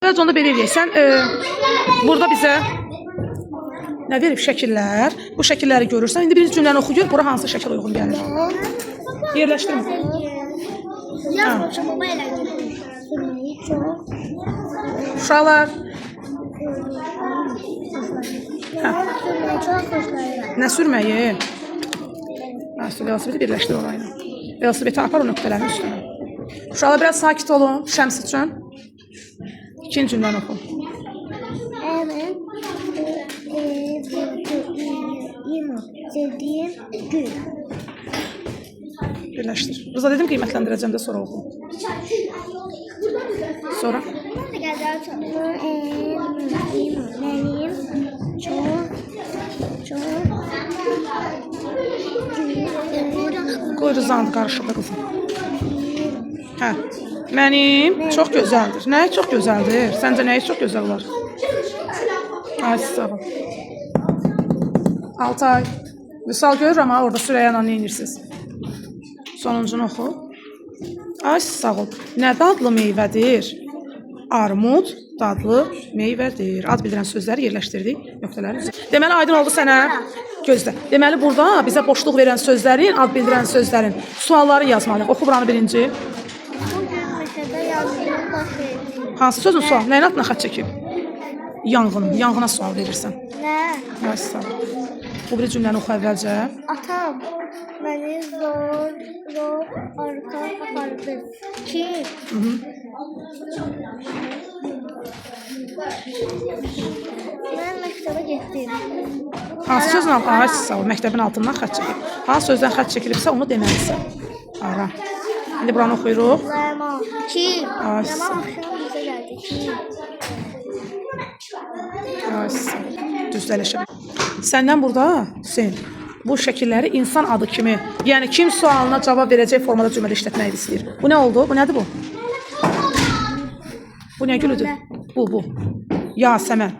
Evet, onda belə eləyək. Sən burada bizə nə verib? Şəkillər. Bu şəkilləri görürsən. İndi bir cümləni oxu gör. Bura hansı şəkil uyğun gəlir? Yerləşdirmə. Yazmışam ama elədim. Uşaqlar. Çok xoşlayıram. Nə sürməyi? Velosipedi birləşdir orayla. Velosipedi apar o nöqtələrin üstünə. Uşaqlar biraz sakit olun. Şəms üçün. İkinci cümləni oxu. Evet. Sevdiğim gün. Birləşdir. Rıza dedim qiymətləndirəcəm də sonra oxu. Sonra. Benim Qoy Rızanı qarışıq da qızım. Hə. Mənim çox gözəldir. Nəyi çox gözəldir? Səncə nəyi çox gözəl olar? Ay sağ ol. Altay. Vüsal görürəm ha orada Süreyyanla nə edirsiniz? Sonuncunu oxu. Ay sağ ol. Nə dadlı meyvədir? Armud dadlı meyvədir. Ad bildirən sözləri yerləşdirdik. Nöqtələrin üzərində. Deməli aydın oldu sənə. Gözlə. Deməli burada bizə boşluq verən sözlərin, ad bildirən sözlərin sualları yazmalıyıq. Oxu buranı birinci. Hansı sözün sual? Nəyin adına xətt çəkib? Yanğın. Yanğına sual verirsən. Nə? Ay sağ ol. Bu bir cümləni oxu əvvəlcə. Atam beni zor arka apardı ki ben məktəbə getdim. Hansı sözün altından? Ay sağ ol. Məktəbin altından xətt çəkib. Hansı sözdən xətt çəkilibsə onu deməlisən. Ara. İndi buranı oxuyuruq. Ləma ki Ay Ləma sağ ol. axşam bizə gəldi ki Ay sağ ol. Düzəlişə. Səndən burada Hüseyn bu şəkilləri insan adı kimi, yəni kim sualına cavab verəcək formada cümlədə işlətməyi istəyir. Bu nə oldu? Bu nədir bu? Bu nə gülüdür? Bu. Yasəmən.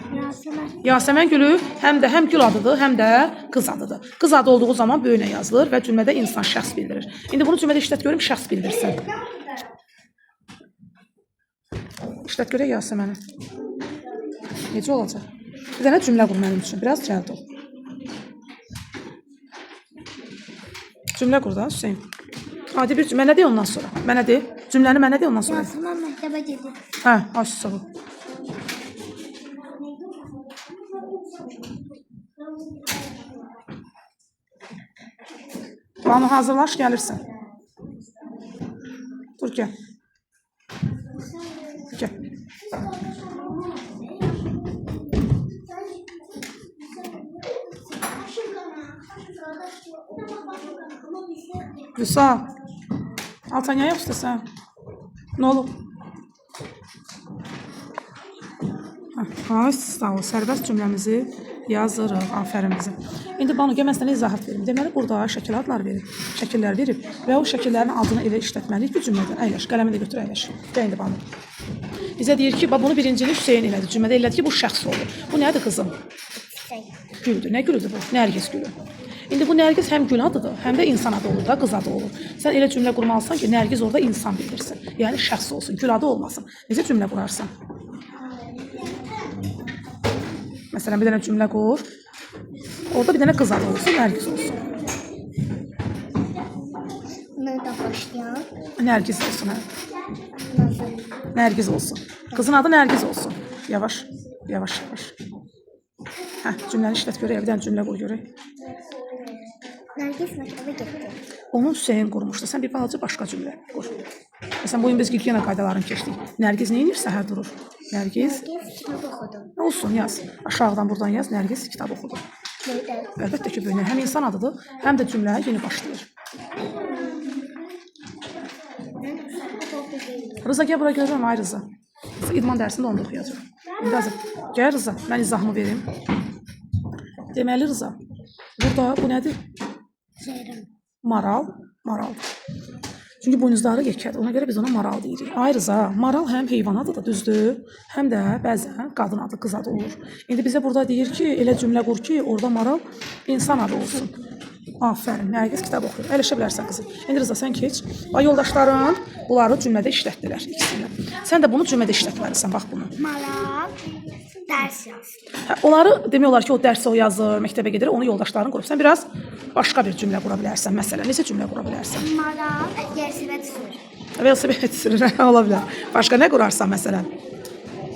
Yasəmən gülü həm gül adıdır, həm də qız adıdır. Qız adı olduğu zaman böyünə yazılır və cümlədə insan şəxs bildirir. İndi bunu cümlədə işlət görüm, şəxs bildirsin. İşlət görək Yasəməni. Necə olacaq? Bir dənə cümlə qur mənim üçün. Biraz cəld ol. Cümlə qur da Hüseyn. Adi bir cümlə. Mənə de ondan sonra. Mənə de. Cümləni mənə de ondan sonra. Yasəmən məktəbə gedir. Hə, sağ ol. Banu hazırlaş gəlirsən. Dur gəl. Gəl. Vüsal. Altan niyə yoxsan? Nə olub? Ay sağ ol. Sərbəst cümləmizi yazırıq. Afərin bizə. İndi Banu gəl mən sənə izahat verim. Deməli burada şəkil adlar verib, şəkillər verib və o şəkillərin adını elə işlətməliyik ki, cümlədə əyləş. Qələmi də götür əyləş. Gəl indi Banu. Bizə deyir ki, bunu birincini Hüseyn elədi. Cümlədə elədi ki, bu şəxs olur. Bu nədir qızım? Güldür. Nə gülüdür bu? Nərgiz gülü. İndi bu Nərgiz həm gül adıdır, həm də insan adı olur da, qız adı olur. Sən elə cümlə qurmalısan ki, Nərgiz orada insan bildirsin. Yəni şəxs olsun, gül adı olmasın. Necə cümlə qurarsan? Məsələn, bir dənə cümlə qur. Orada bir dənə qız adı olsun, Nərgiz olsun. Nədə başlayan? Nərgiz olsun, hə. Nərgiz olsun. Qızın adı Nərgiz olsun. Yavaş. Hə, cümləni işlət görək, bir dənə cümlə qur görək. Nərgiz məktəbə getdi. Onu Hüseyn qurmuşdu. Sən bir balaca başqa cümlə qur. Məsələn, bu gün biz gigiyena qaydalarını keçdik. Nərgiz nə edir? Səhər durur. Nərgiz Kitab oxudu. olsun, yaz. Aşağıdan buradan yaz. Nərgiz kitab oxudu. Əlbəttə ki, böyünə həm insan adıdır, həm də cümlə yeni başlayır. Rıza gəl bura görürəm, ay Rıza. İdman dərsində onu da oxuyacaq. İndi hazır. Gəl Rıza, mən izahımı verim. Deməli Rıza, burada bu nədir? Maral. Çünki buynuzları yekədir. Ona görə biz ona maral deyirik. Ay Rıza, maral həm heyvan adıdır, düzdür? Həm də bəzən qadın adı, qız adı olur. İndi bizə burada deyir ki, elə cümlə qur ki, orada maral insan adı olsun. Aferin, Nərgiz kitab oxuyur. Əyləşə bilərsən qızım. İndi Rıza sən keç. Ay yoldaşların bunları cümlədə işlətdilər ikisini. Sən də bunu cümlədə işlətməlisən, bax bunu. Maral ders yaz. Hə, onları demək olar ki, o dərsə o yazır, məktəbə gedir, onu yoldaşların qurub. Sən biraz başqa bir cümlə qura bilərsən. Məsələn, necə cümlə qura bilərsən? Maral yersivet sür. Velosiped sürür, ola bilər. Başqa nə qurarsan məsələn?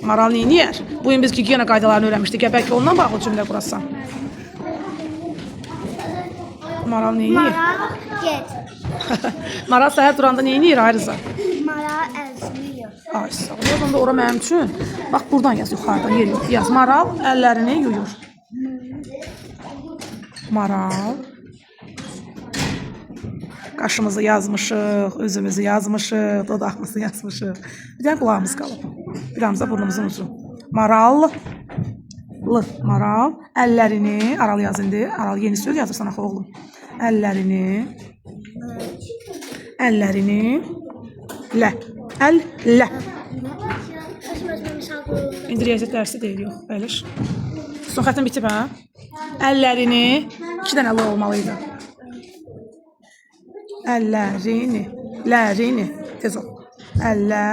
Maral neyniyər? Bu gün biz gigiyena qaydalarını öyrənmişdik. Bəlkə ondan bağlı cümlə qurasan. Maral neyniyir? Maral get. Maral səhər duranda neyniyir Rıza? Maral əlsini yuyur. Ay sağ ol. Yazın da ora mənim üçün. Bax buradan yaz yuxarıdan yer yox. Yaz. Maral əllərini yuyur. Maral. Qaşımızı yazmışıq, özümüzü yazmışıq, dodağımızı yazmışıq. Bir dənə qulağımız qalıb. Bir dənə burnumuzun ucu. Maral. Maral. Əllərini, aral yaz indi. Aral yeni söz yazırsan axı oğlum. Əllərini. Əllərini. Lə. Əllə. İndi riyaziyyat dərsi deyil, yox. Əyləş. Son xətin bitib, hə? Əllərini. 2 dənə lı olmalıydı. Əllərini. Lərini. Tez ol. Əllə.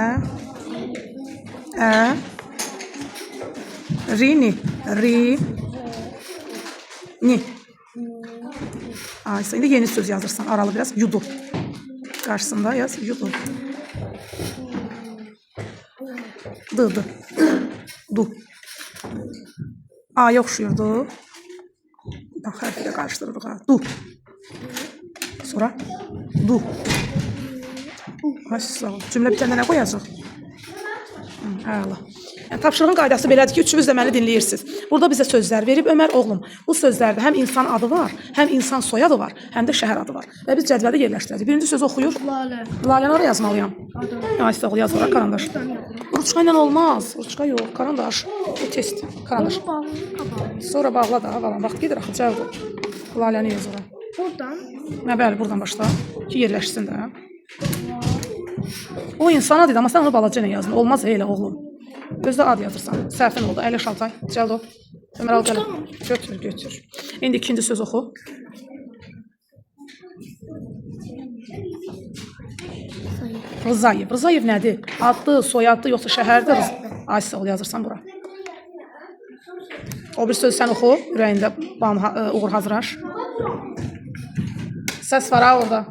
Rini. Ri. Ni. Aysa indi yeni söz yazırsan. Aralı biraz. Yudu. Qarşısında yaz. Yudu. Dı. Du. A'ya oxşuyurdu. Bax, hərfi də qarışdırırıq ha. Du. Sonra du. Ay sağ ol. Cümlə bitəndə nə qoyacaq? Əla. Yəni, tapşırığın qaydası belədir ki, üçünüz də məni dinləyirsiniz. Burada bizə sözlər verib Ömər oğlum. Bu sözlərdə həm insan adı var, həm insan soyadı var, həm də şəhər adı var. Və biz cədvəldə yerləşdirdik. Birinci sözü oxuyur. Lalə. Laləni oraya yazmalıyam. Ay sağ ol, yaz ora karandaş. Ruçka ilə olmaz. Ruçka yox, karandaş. Bu test. Karandaş. Sonra bağla da havalan. Vaxt gedir axı, cəvd ol. Laləni yaz ora. Buradan. Bəli, buradan başla. Ki yerləşsin də. O insan adı idi, amma sən onu balaca ilə yazdın. Olmaz elə oğlum. Özdə ad yazırsan. Səhvin oldu. Əyləş Altay. Cəld ol. Ömər al qələm. Götür. İndi ikinci söz oxu. Rızayev. Rızayev nədir? Adlı, soyadlı, yoxsa şəhərdir? Ay sağ ol, yazırsan bura. O bir söz sən oxu. Ürəyində uğur hazırlaş. Səs var ha orada.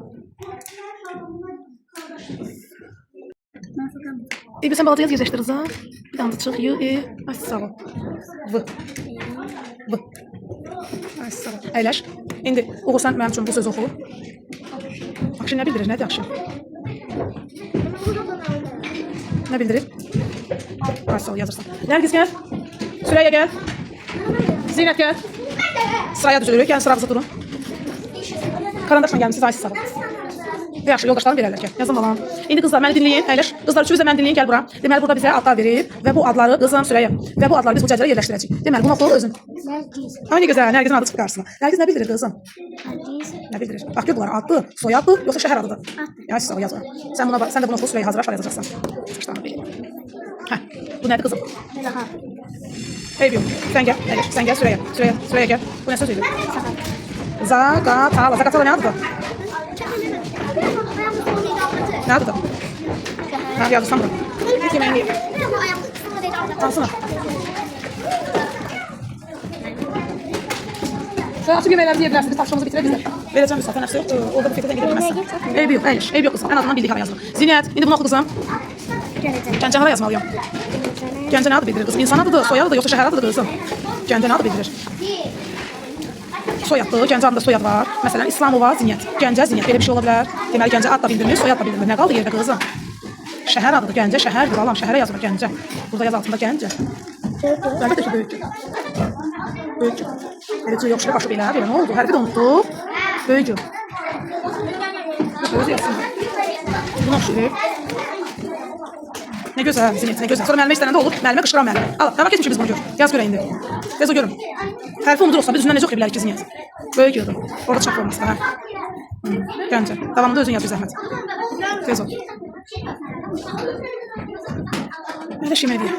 İyi sen balaca yaz yerleştir Rıza. Bir tane de çık. Y, E. Ay sağ ol. V. Ay sağ ol. Əyləş. İndi Uğur sən mənim üçün bu sözü oxu. Akşin nə bildirir? Nədir Akşin? Nə bildirir? Ay sağ ol, yazırsan. Nərgiz gəl. Süreyya gəl. Zeynət gəl. Sıraya düzülürük. Gəlin sıramıza durun. Karandaşla gəlmişsiniz. Ay sağ ol. Yaxşı, yoldaşlarım verərlər ki. Yazın balam. İndi qızlar məni dinləyin, əyləş. Qızlar üçünüz də məni dinləyin, gəl bura. Deməli burada bizə adlar verib və bu adları qızım Süreyya və bu adları biz bu cədvələ yerləşdirəcəyik. Deməli bunu oxu özün. Nərgiz. Ay nə gözəl, Nərgizin adı çıxır qarşısına. Nərgiz nə bildirir qızım? Nərgiz. Nə bildirir? Bax gör bunlar adlı, soyadlı, yoxsa şəhər adıdır? Ya sağ ol, yaz. Sən də bunu oxu, Süreyya hazırlaş, yazacaqsan. Çıxışlarını bil. Hə. Bu nədir qızım? Daha. Eyb yox. Sən gəl, əyləş. Sən gəl Süreyya. Süreyya gəl. Bu nə söz idi? Zaqatala. Zaqatala nə adıdır? Nə adıdır? Hə, yazırsan bura. İlk yeməyin yeyib. Hansına? Sən açıq yeməkləri deyə bilərsin, biz tapşırığımızı bitirək bizdə. Verəcəm bir saat, nəfsə yoxdur. Orada bufetdən gedə bilməzsən. Eyb yox, əyləş. Eyb yox qızım. Ən azından bildik hara yazılır. Zinət, indi bunu oxu qızım. Gəncə hara yazmalıyam? Gəncə nə adı bildirir qızım? İnsan adıdır, soyadıdır, yoxsa şəhər adıdır qızım? Gəncə nə adı bildirir? Soyadlı, Gəncə adında soyad var. Məsələn, İslamova, Zinət. Gəncə, Zinət. Belə bir şey ola bilər. Deməli, Gəncə ad da bildirmir, soyad da bildirmir. Nə qaldı yerdə qızım? Şəhər adıdır, Gəncə, şəhərdir. Alam, şəhərə yazılır Gəncə. Burada yaz altında Gəncə. Əlbəttə ki, böyükdür. Böyükdür. Belə cı yoxşu başı belə, nə oldu? Hərfi də unutduq. Böyükdür. Özü yazsın. Bunu oxşuyur. Nə gözəl, Zinət, nə gözəl. Sonra müəllimə istənəndə olur, müəllimə qışqıran müəllimə. Al, nə vaxt keçmiş biz bunu gör. Yaz görə indi. Tez o görün. Hərfi unuduruqsa biz üzündən necə oxuya bilərik ki, Zinət? Böyük gördüm. Orada çap olması da, hə? Gəncə. Davamında özün yaz bir zəhmət. Tez ol. Nə də şimə deyək.